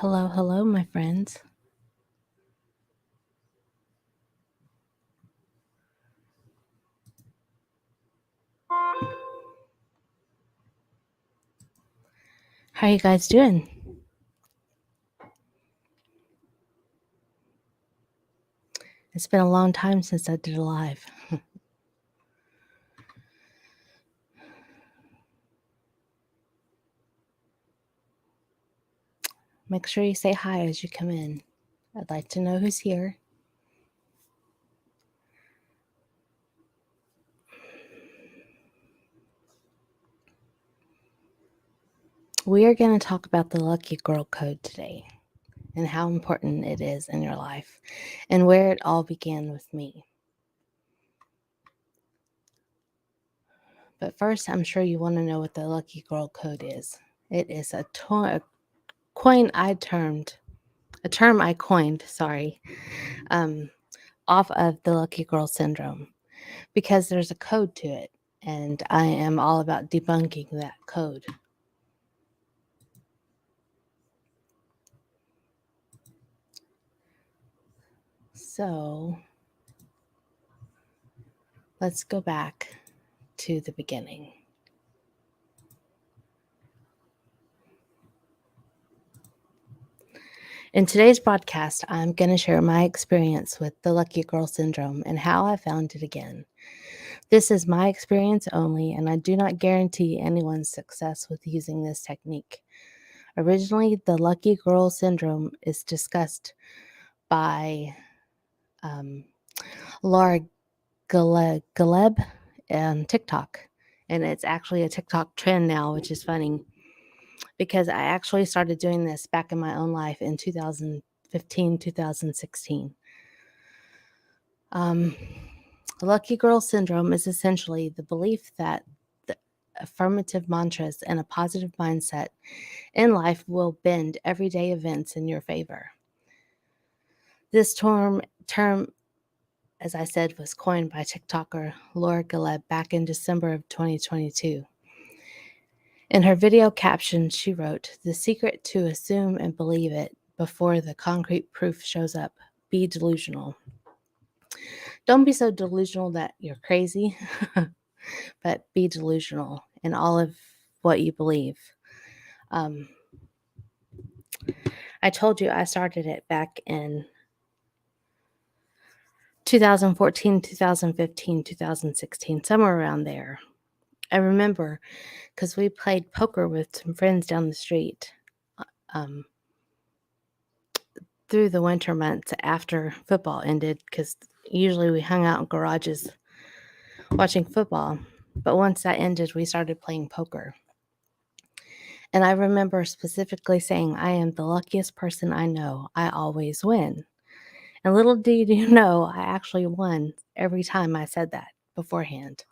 Hello, hello, my friends. How are you guys doing? It's been a long time since I did a live. Make sure you say hi as you come in. I'd like to know who's here. We are going to talk about the Lucky Girl Code today and how important it is in your life and where it all began with me. But first, I'm sure you want to know what the Lucky Girl Code is. It is a term I coined, off of the Lucky Girl syndrome because there's a code to it, and I am all about debunking that code. So let's go back to the beginning. In today's broadcast, I'm going to share my experience with the Lucky Girl syndrome and how I found it again. This is my experience only, and I do not guarantee anyone's success with using this technique. Originally, the Lucky Girl syndrome is discussed by Laura Galeb on TikTok, and it's actually a TikTok trend now, which is funny because I actually started doing this back in my own life in 2015, 2016. The Lucky Girl syndrome is essentially the belief that the affirmative mantras and a positive mindset in life will bend everyday events in your favor. This term, as I said, was coined by TikToker Laura Galeb back in December of 2022. In her video caption, she wrote, "The secret to assume and believe it before the concrete proof shows up. Be delusional." Don't be so delusional that you're crazy, but be delusional in all of what you believe. I told you I started it back in 2014, 2015, 2016, somewhere around there. I remember because we played poker with some friends down the street through the winter months after football ended, because usually we hung out in garages watching football. But once that ended, we started playing poker. And I remember specifically saying, "I am the luckiest person I know. I always win." And little did you know, I actually won every time I said that beforehand.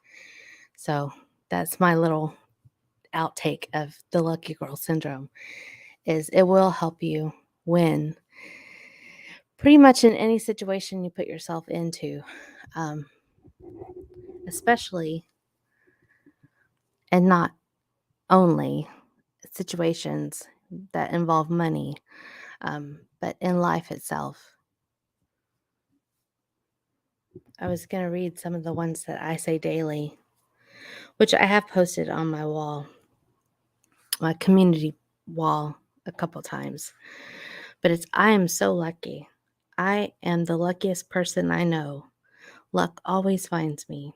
So that's my little outtake of the Lucky Girl syndrome, is it will help you win pretty much in any situation you put yourself into, especially and not only situations that involve money, but in life itself. I was going to read some of the ones that I say daily, which I have posted on my wall, my community wall, a couple times. But it's, "I am so lucky. I am the luckiest person I know. Luck always finds me.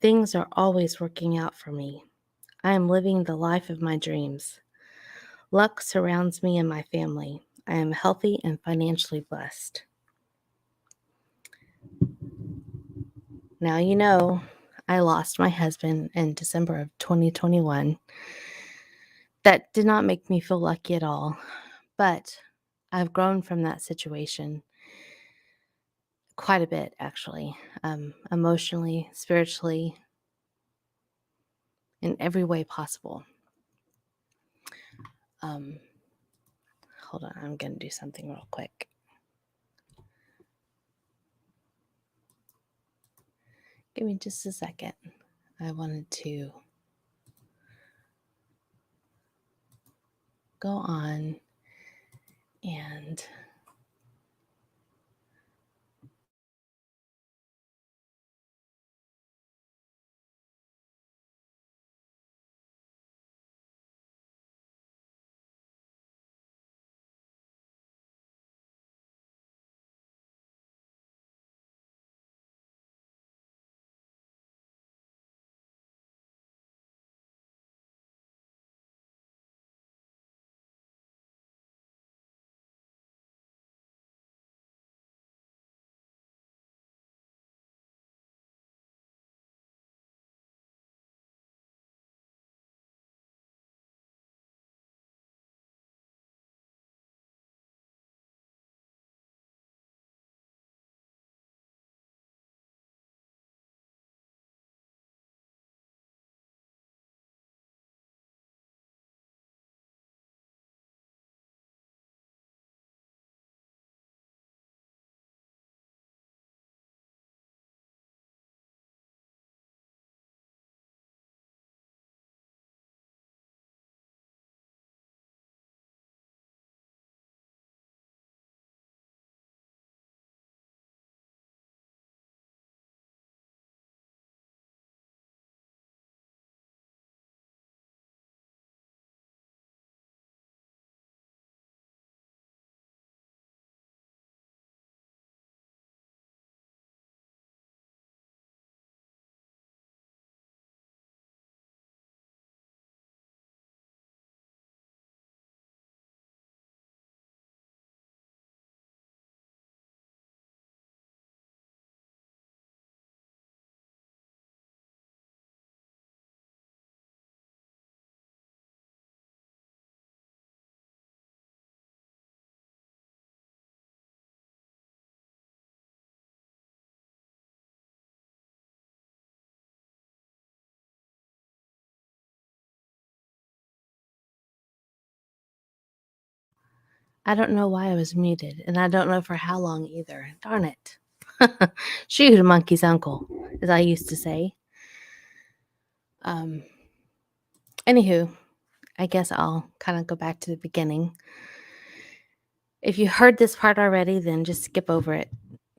Things are always working out for me. I am living the life of my dreams. Luck surrounds me and my family. I am healthy and financially blessed." Now, you know, I lost my husband in December of 2021. That did not make me feel lucky at all, but I've grown from that situation quite a bit, actually, emotionally, spiritually, in every way possible. Hold on, I'm going to do something real quick. Give me just a second. I wanted to go on And I don't know why I was muted, and I don't know for how long either. Darn it. Shoot, a monkey's uncle, as I used to say. Um, Anywho, I guess I'll kind of go back to the beginning. If you heard this part already, then just skip over it.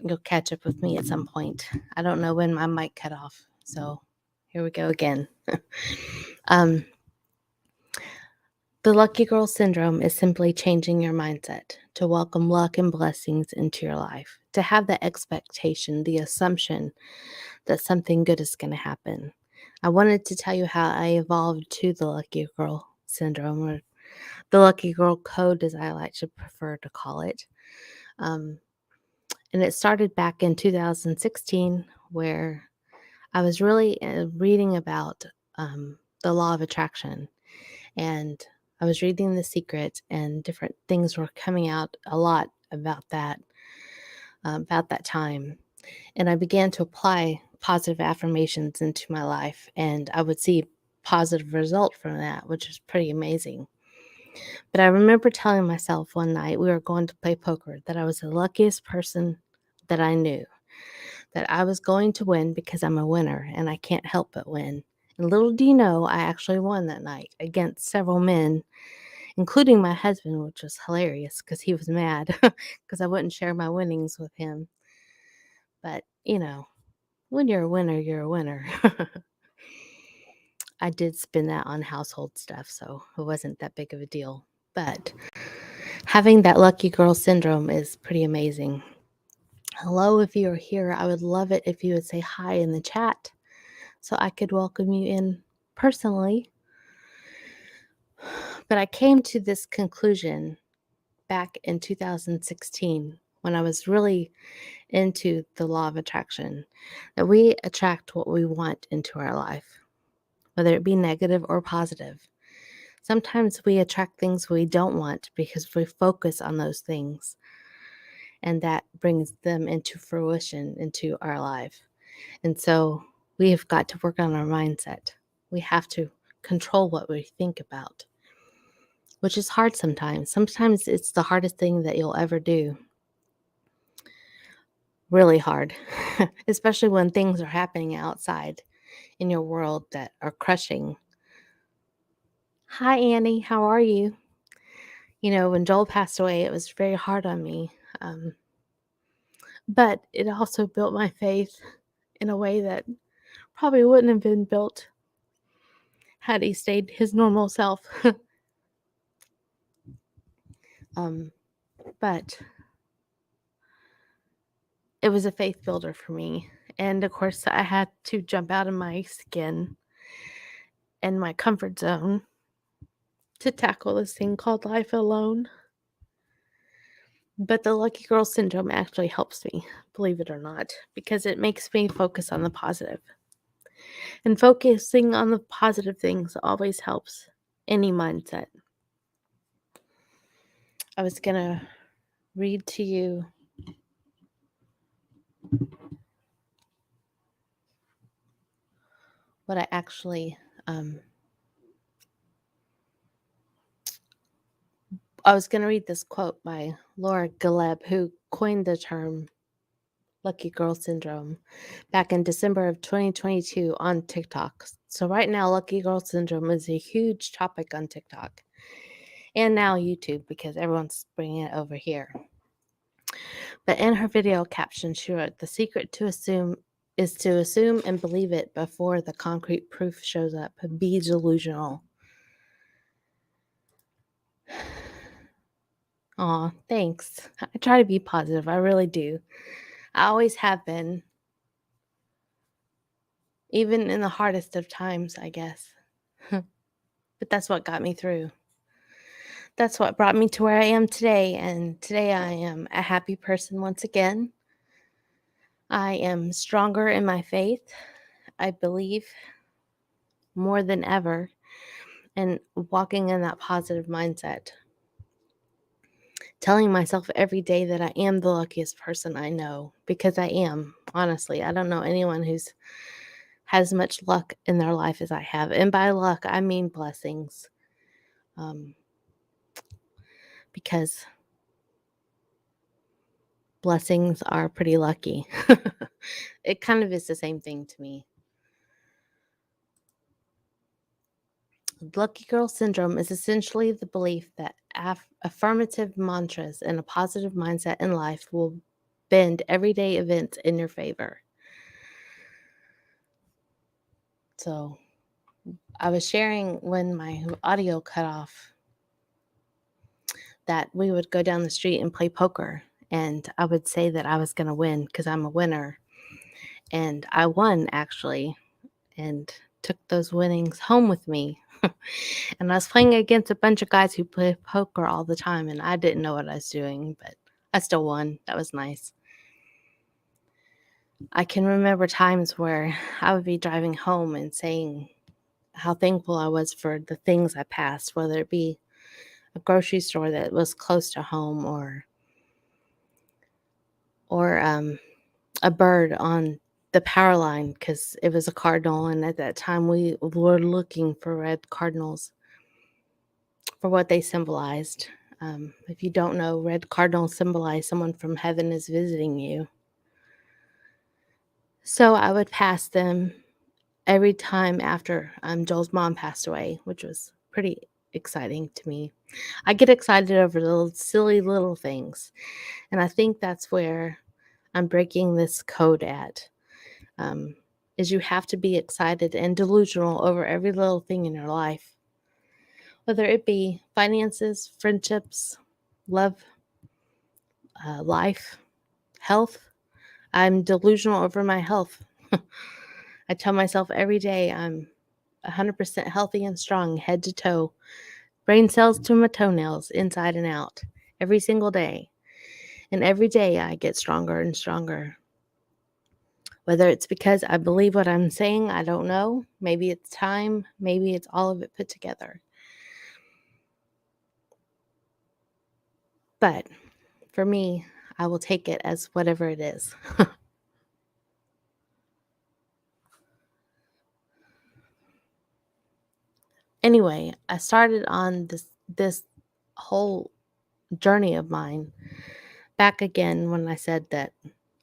You'll catch up with me at some point. I don't know when my mic cut off, so here we go again. um, the lucky girl syndrome is simply changing your mindset to welcome luck and blessings into your life, to have the expectation, the assumption that something good is going to happen. I wanted to tell you how I evolved to the lucky girl syndrome, or the lucky girl code, as I like to prefer to call it. Um, and it started back in 2016, where I was really reading about the law of attraction, and I was reading The Secret, and different things were coming out a lot about that time. And I began to apply positive affirmations into my life, and I would see positive result from that, which was pretty amazing. But I remember telling myself one night we were going to play poker that I was the luckiest person that I knew, that I was going to win because I'm a winner and I can't help but win. And little do you know, I actually won that night against several men, including my husband, which was hilarious because he was mad because I wouldn't share my winnings with him. But, when you're a winner, you're a winner. I did spend that on household stuff, so it wasn't that big of a deal. But having that lucky girl syndrome is pretty amazing. Hello, if you're here, I would love it if you would say hi in the chat so I could welcome you in personally. But I came to this conclusion back in 2016 when I was really into the law of attraction, that we attract what we want into our life, whether it be negative or positive. Sometimes we attract things we don't want because we focus on those things, and that brings them into fruition into our life. And so we have got to work on our mindset. We have to control what we think about, which is hard sometimes. Sometimes it's the hardest thing that you'll ever do. Really hard, especially when things are happening outside in your world that are crushing. Hi, Annie. How are you? When Joel passed away, it was very hard on me. But it also built my faith in a way that probably wouldn't have been built had he stayed his normal self. But it was a faith builder for me. And of course, I had to jump out of my skin and my comfort zone to tackle this thing called life alone. But the lucky girl syndrome actually helps me, believe it or not, because it makes me focus on the positive. And focusing on the positive things always helps any mindset. I was going to read to you what I actually I was going to read this quote by Laura Galeb, who coined the term lucky girl syndrome back in December of 2022 on TikTok. So right now, lucky girl syndrome is a huge topic on TikTok and now YouTube because everyone's bringing it over here. But in her video caption, she wrote, "The secret to assume is to assume and believe it before the concrete proof shows up. Be delusional." Aw, thanks. I try to be positive. I really do. I always have been. Even in the hardest of times, I guess. But that's what got me through. That's what brought me to where I am today. And today I am a happy person once again. I am stronger in my faith. I believe more than ever and walking in that positive mindset. Telling myself every day that I am the luckiest person I know, because I am. Honestly, I don't know anyone who's has much luck in their life as I have. And by luck, I mean blessings. Because blessings are pretty lucky. It kind of is the same thing to me. Lucky girl syndrome is essentially the belief that affirmative mantras and a positive mindset in life will bend everyday events in your favor. So I was sharing when my audio cut off that we would go down the street and play poker. And I would say that I was going to win because I'm a winner. And I won, actually, and took those winnings home with me. And I was playing against a bunch of guys who play poker all the time, and I didn't know what I was doing, but I still won. That was nice. I can remember times where I would be driving home and saying how thankful I was for the things I passed, whether it be a grocery store that was close to home or a bird on the power line because it was a cardinal, and at that time we were looking for red cardinals for what they symbolized. If you don't know, red cardinals symbolize someone from heaven is visiting you. So I would pass them every time after Joel's mom passed away, which was pretty exciting to me. I get excited over the silly little things, and I think that's where I'm breaking this code at. Is you have to be excited and delusional over every little thing in your life, whether it be finances, friendships, love, life, health. I'm delusional over my health. I tell myself every day I'm 100% healthy and strong, head to toe, brain cells to my toenails, inside and out, every single day. And every day I get stronger and stronger. Whether it's because I believe what I'm saying, I don't know. Maybe it's time. Maybe it's all of it put together. But for me, I will take it as whatever it is. Anyway, I started on this whole journey of mine back again when I said that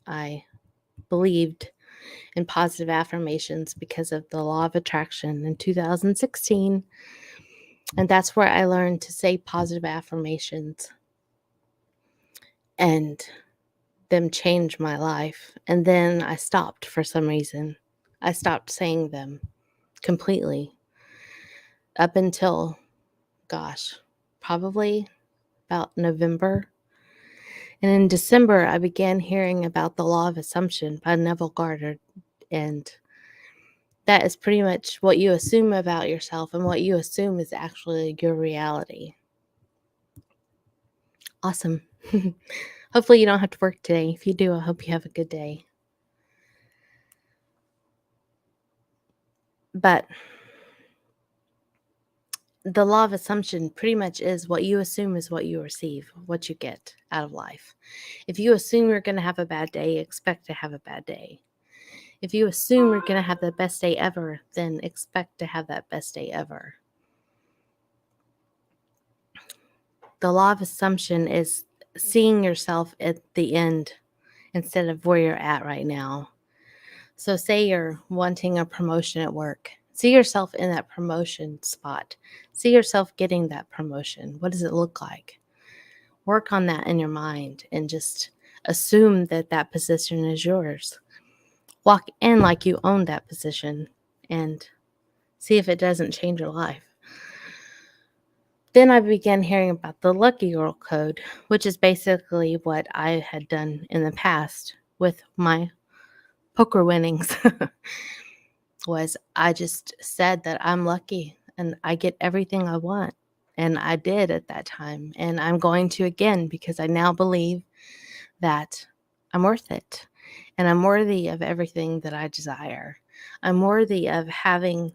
I believed in positive affirmations because of the law of attraction in 2016. And that's where I learned to say positive affirmations, and them change my life. And then I stopped for some reason. I stopped saying them completely up until, gosh, probably about November. And in December, I began hearing about the law of assumption by Neville Goddard. And that is pretty much what you assume about yourself, and what you assume is actually your reality. Awesome. Hopefully, you don't have to work today. If you do, I hope you have a good day. But the law of assumption pretty much is what you assume is what you receive, what you get out of life. If you assume you're going to have a bad day, expect to have a bad day. If you assume you're going to have the best day ever, then expect to have that best day ever. The law of assumption is seeing yourself at the end instead of where you're at right now. So say you're wanting a promotion at work. See yourself in that promotion spot. See yourself getting that promotion. What does it look like? Work on that in your mind and just assume that that position is yours. Walk in like you own that position and see if it doesn't change your life. Then I began hearing about the Lucky Girl Code, which is basically what I had done in the past with my poker winnings. Was I just said that I'm lucky and I get everything I want. And I did at that time. And I'm going to again, because I now believe that I'm worth it. And I'm worthy of everything that I desire. I'm worthy of having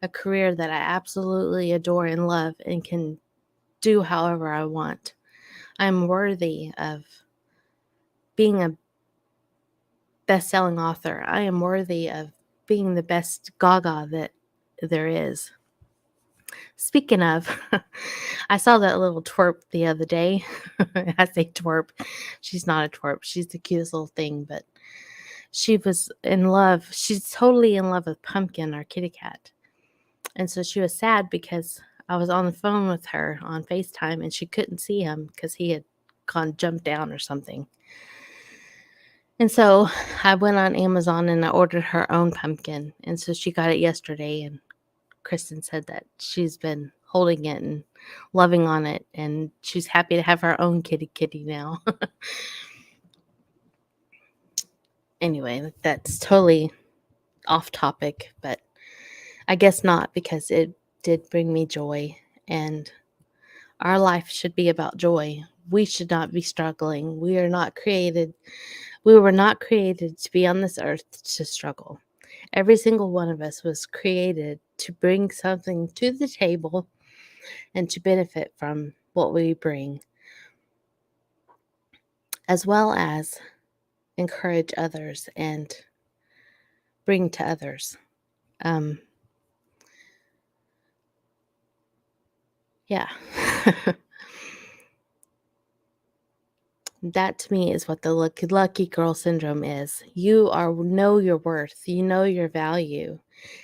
a career that I absolutely adore and love and can do however I want. I'm worthy of being a best-selling author. I am worthy of being the best GaGa that there is. Speaking of, I saw that little twerp the other day. I say twerp. She's not a twerp. She's the cutest little thing, but she was in love. She's totally in love with Pumpkin, our kitty cat. And so she was sad because I was on the phone with her on FaceTime and she couldn't see him because he had jumped down or something. And so I went on Amazon and I ordered her own pumpkin. And so she got it yesterday, and Kristen said that she's been holding it and loving on it, and she's happy to have her own kitty now. Anyway, that's totally off topic, but I guess not, because it did bring me joy, and our life should be about joy. We should not be struggling. We were not created to be on this earth to struggle. Every single one of us was created to bring something to the table and to benefit from what we bring, as well as encourage others and bring to others. Yeah. That to me is what the lucky girl syndrome is. You know your worth, you know your value,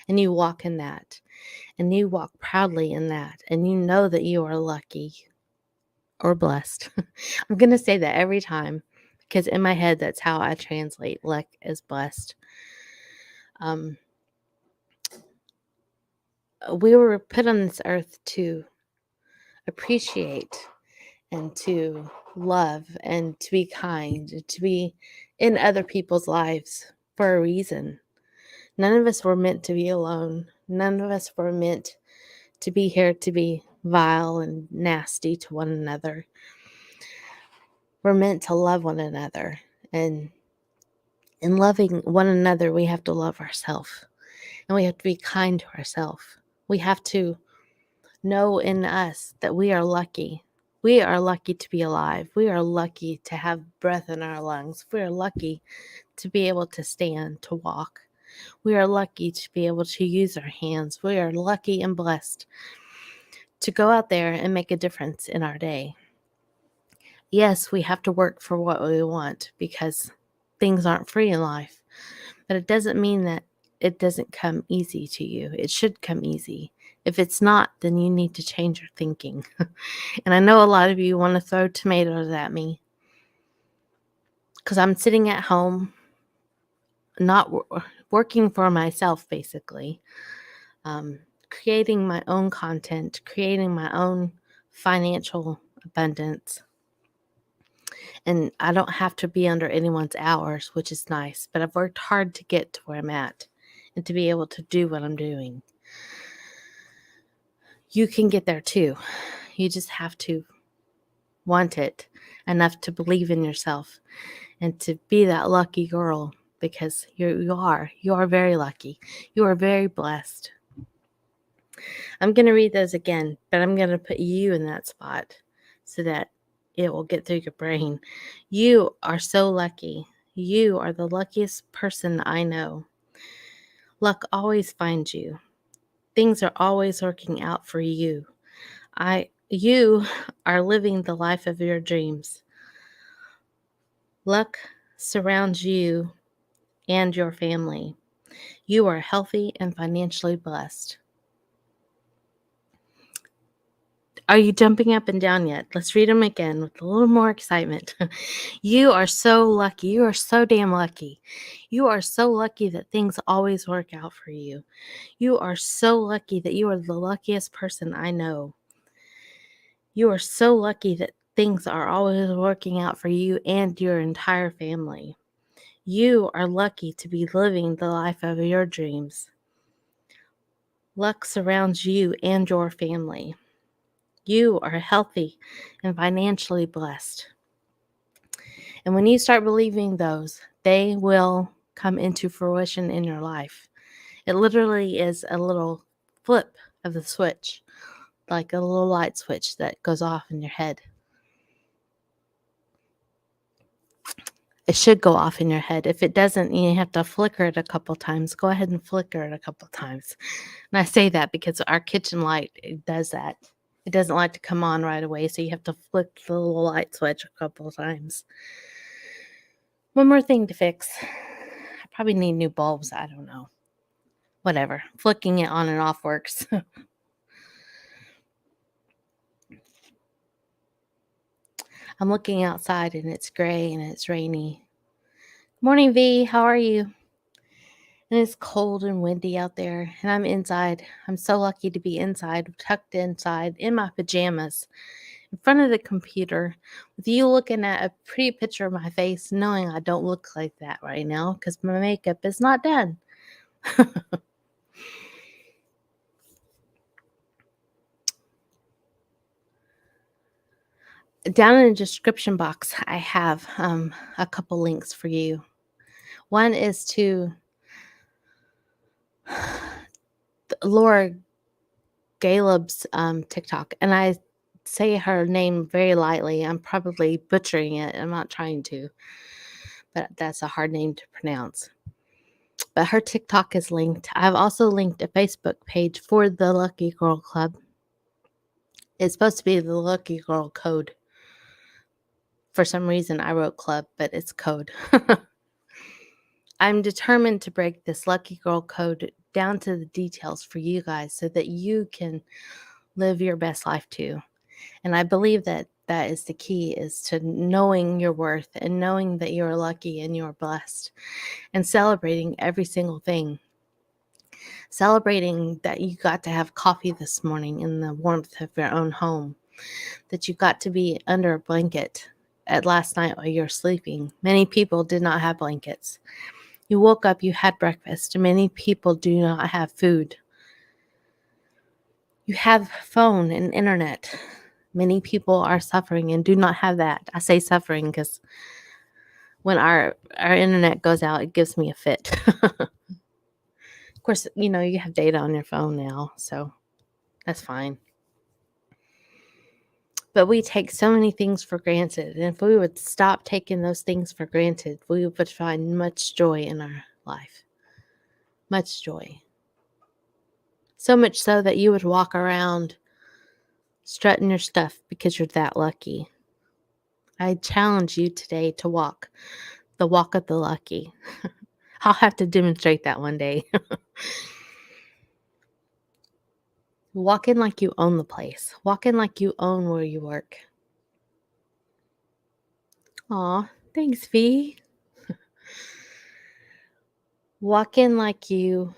and you walk in that, and you walk proudly in that, and you know that you are lucky or blessed. I'm going to say that every time, because in my head, that's how I translate luck as blessed. We were put on this earth to appreciate and to love and to be kind, to be in other people's lives for a reason. None of us were meant to be alone. None of us were meant to be here to be vile and nasty to one another. We're meant to love one another. And in loving one another, we have to love ourselves. And we have to be kind to ourselves. We have to know in us that we are lucky. We are lucky to be alive. We are lucky to have breath in our lungs. We are lucky to be able to stand, to walk. We are lucky to be able to use our hands. We are lucky and blessed to go out there and make a difference in our day. Yes, we have to work for what we want because things aren't free in life. But it doesn't mean that it doesn't come easy to you. It should come easy. If it's not, then you need to change your thinking. And I know a lot of you want to throw tomatoes at me because I'm sitting at home, not working for myself, basically, creating my own content, creating my own financial abundance. And I don't have to be under anyone's hours, which is nice. But I've worked hard to get to where I'm at and to be able to do what I'm doing. You can get there too. You just have to want it enough to believe in yourself and to be that lucky girl, because you are very lucky. You are very blessed. I'm going to read those again, but I'm going to put you in that spot so that it will get through your brain. You are so lucky. You are the luckiest person I know. Luck always finds you. Things are always working out for you. You are living the life of your dreams. Luck surrounds you and your family. You are healthy and financially blessed. Are you jumping up and down yet? Let's read them again with a little more excitement. You are so lucky. You are so damn lucky. You are so lucky that things always work out for you. You are so lucky that you are the luckiest person I know. You are so lucky that things are always working out for you and your entire family. You are lucky to be living the life of your dreams. Luck surrounds you and your family. You are healthy and financially blessed. And when you start believing those, they will come into fruition in your life. It literally is a little flip of the switch, like a little light switch that goes off in your head. It should go off in your head. If it doesn't, you have to flicker it a couple times. Go ahead and flicker it a couple times. And I say that because our kitchen light, it does that. It doesn't like to come on right away, so you have to flick the little light switch a couple of times. One more thing to fix. I probably need new bulbs. I don't know. Whatever. Flicking it on and off works. I'm looking outside and it's gray and it's rainy. Morning, V. How are you? And it's cold and windy out there, and I'm inside. I'm so lucky to be inside, tucked inside, in my pajamas, in front of the computer, with you looking at a pretty picture of my face, knowing I don't look like that right now because my makeup is not done. Down in the description box, I have a couple links for you. One is to Laura Galeb's TikTok, and I say her name very lightly. I'm probably butchering it. I'm not trying to, but that's a hard name to pronounce. But her TikTok is linked. I've also linked a Facebook page for the Lucky Girl Club. It's supposed to be the Lucky Girl Code. For some reason, I wrote club, but it's code. I'm determined to break this Lucky Girl Code down to the details for you guys so that you can live your best life too. And I believe that that is the key, is to knowing your worth and knowing that you're lucky and you're blessed and celebrating every single thing. Celebrating that you got to have coffee this morning in the warmth of your own home, that you got to be under a blanket at last night while you're sleeping. Many people did not have blankets. You woke up, you had breakfast. Many people do not have food. You have phone and internet. Many people are suffering and do not have that. I say suffering because when our internet goes out, it gives me a fit. Of course, you have data on your phone now, so that's fine. But we take so many things for granted. And if we would stop taking those things for granted, we would find much joy in our life. Much joy. So much so that you would walk around strutting your stuff because you're that lucky. I challenge you today to walk the walk of the lucky. I'll have to demonstrate that one day. Walk in like you own the place. Walk in like you own where you work. Aw, thanks, V. Walk in like you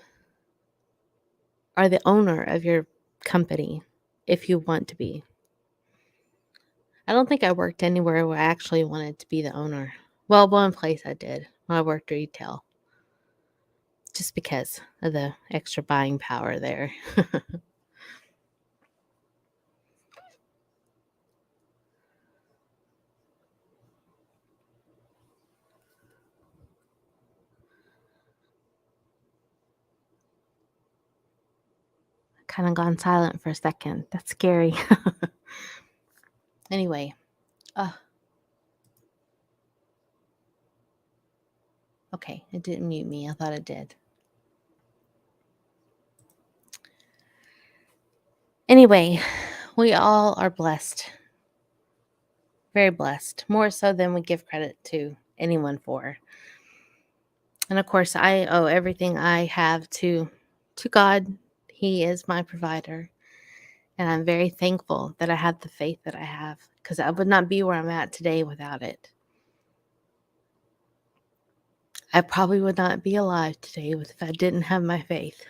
are the owner of your company if you want to be. I don't think I worked anywhere where I actually wanted to be the owner. Well, one place I did when I worked retail, just because of the extra buying power there. Kind of gone silent for a second. That's scary. Anyway, okay, it didn't mute me. I thought it did. Anyway, we all are blessed. Very blessed. More so than we give credit to anyone for. And of course, I owe everything I have to God. He is my provider. And I'm very thankful that I have the faith that I have, because I would not be where I'm at today without it. I probably would not be alive today if I didn't have my faith.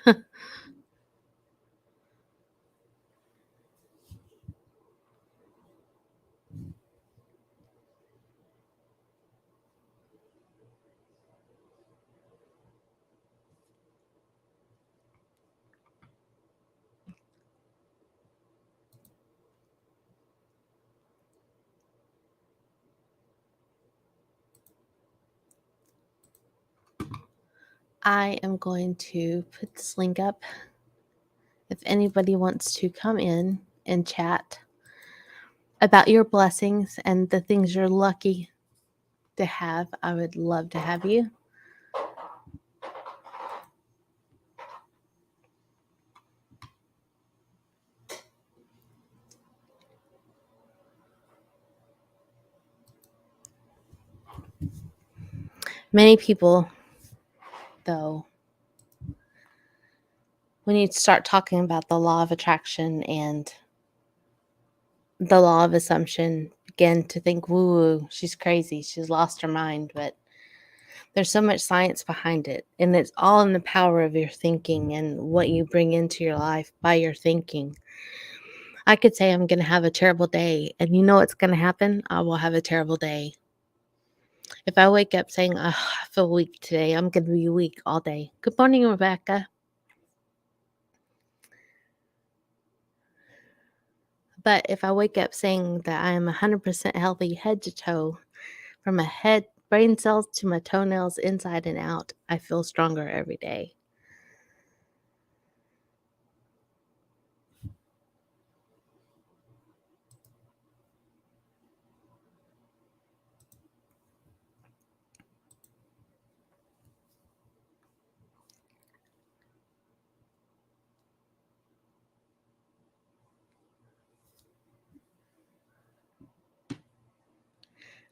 I am going to put this link up. If anybody wants to come in and chat about your blessings and the things you're lucky to have, I would love to have you. Many people, though, we need to start talking about the law of attraction and the law of assumption, begin to think, woo, she's crazy, she's lost her mind. But there's so much science behind it, and it's all in the power of your thinking and what you bring into your life by your thinking. I could say I'm going to have a terrible day, and you know what's going to happen? I will have a terrible day. If I wake up saying, oh, I feel weak today, I'm going to be weak all day. Good morning, Rebecca. But if I wake up saying that I am 100% healthy head to toe, from my head, brain cells to my toenails, inside and out, I feel stronger every day.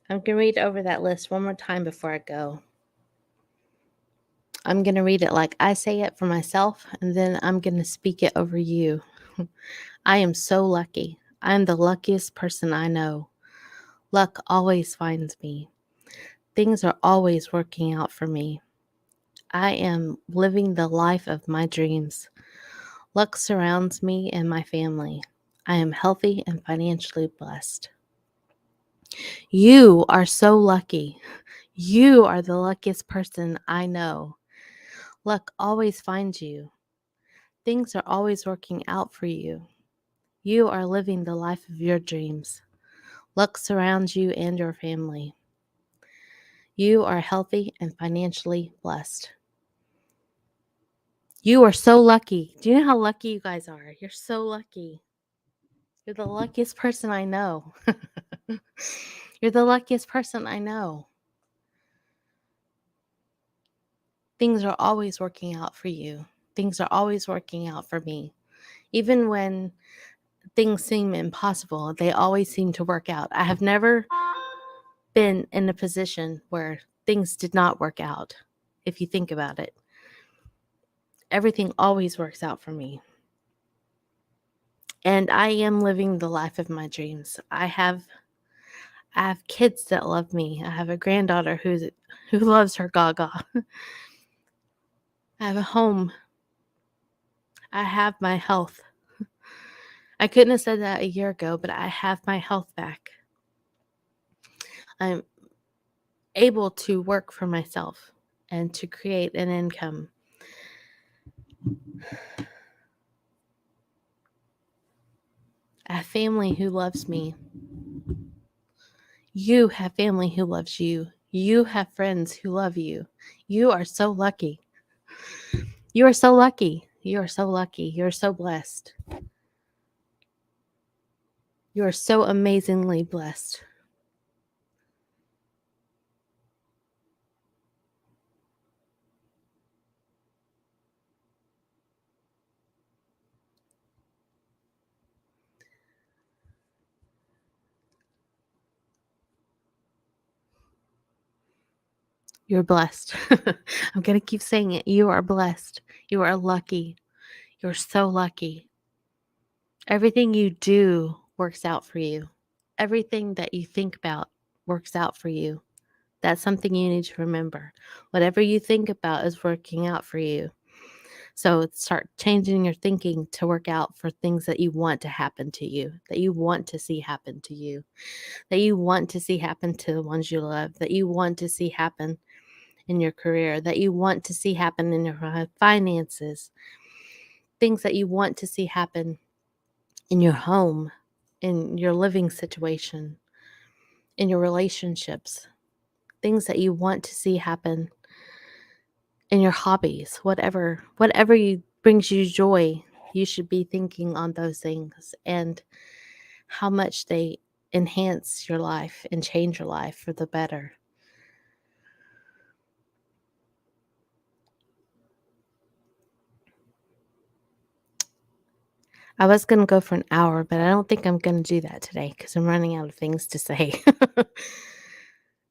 I'm going to read over that list one more time before I go. I'm going to read it like I say it for myself, and then I'm going to speak it over you. I am so lucky. I am the luckiest person I know. Luck always finds me. Things are always working out for me. I am living the life of my dreams. Luck surrounds me and my family. I am healthy and financially blessed. You are so lucky. You are the luckiest person I know. Luck always finds you. Things are always working out for you. You are living the life of your dreams. Luck surrounds you and your family. You are healthy and financially blessed. You are so lucky. Do you know how lucky you guys are? You're so lucky. You're the luckiest person I know. You're the luckiest person I know. Things are always working out for you. Things are always working out for me. Even when things seem impossible, they always seem to work out. I have never been in a position where things did not work out. if you think about it. Everything always works out for me. And I am living the life of my dreams. I have kids that love me. I have a granddaughter who loves her GaGa. I have a home. I have my health. I couldn't have said that a year ago, but I have my health back. I'm able to work for myself and to create an income. I have family who loves me. You have family who loves you. You have friends who love you. You are so lucky. You are so lucky. You are so lucky. You're so blessed. You are so amazingly blessed. You're blessed. I'm going to keep saying it. You are blessed. You are lucky. You're so lucky. Everything you do works out for you. Everything that you think about works out for you. That's something you need to remember. Whatever you think about is working out for you. So start changing your thinking to work out for things that you want to happen to you, that you want to see happen to you, that you want to see happen to the ones you love, that you want to see happen in your career, that you want to see happen in your finances, things that you want to see happen in your home, in your living situation, in your relationships, things that you want to see happen in your hobbies, whatever brings you joy. You should be thinking on those things and how much they enhance your life and change your life for the better. I was going to go for an hour, but I don't think I'm going to do that today because I'm running out of things to say.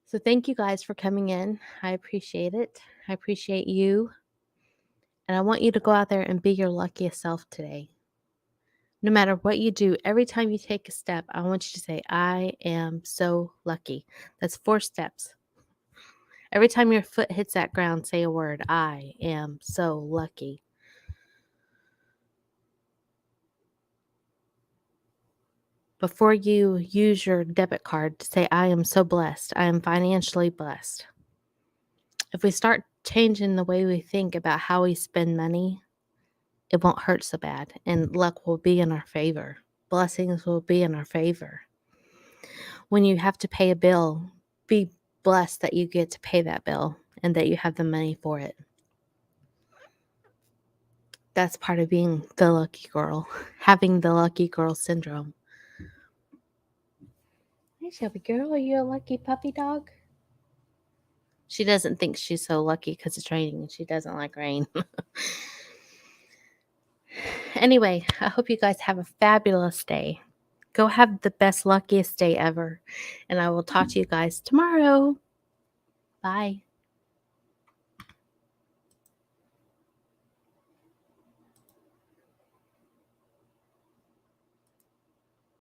So thank you guys for coming in. I appreciate it. I appreciate you. And I want you to go out there and be your luckiest self today. No matter what you do, every time you take a step, I want you to say, I am so lucky. That's 4 steps. Every time your foot hits that ground, say a word. I am so lucky. Before you use your debit card, say, I am so blessed. I am financially blessed. If we start changing the way we think about how we spend money, it won't hurt so bad, and luck will be in our favor. Blessings will be in our favor. When you have to pay a bill, be blessed that you get to pay that bill and that you have the money for it. That's part of being the lucky girl, having the lucky girl syndrome. Hey, Shelby girl, are you a lucky puppy dog? She doesn't think she's so lucky because it's raining and she doesn't like rain. Anyway, I hope you guys have a fabulous day. Go have the best, luckiest day ever. And I will talk to you guys tomorrow. Bye.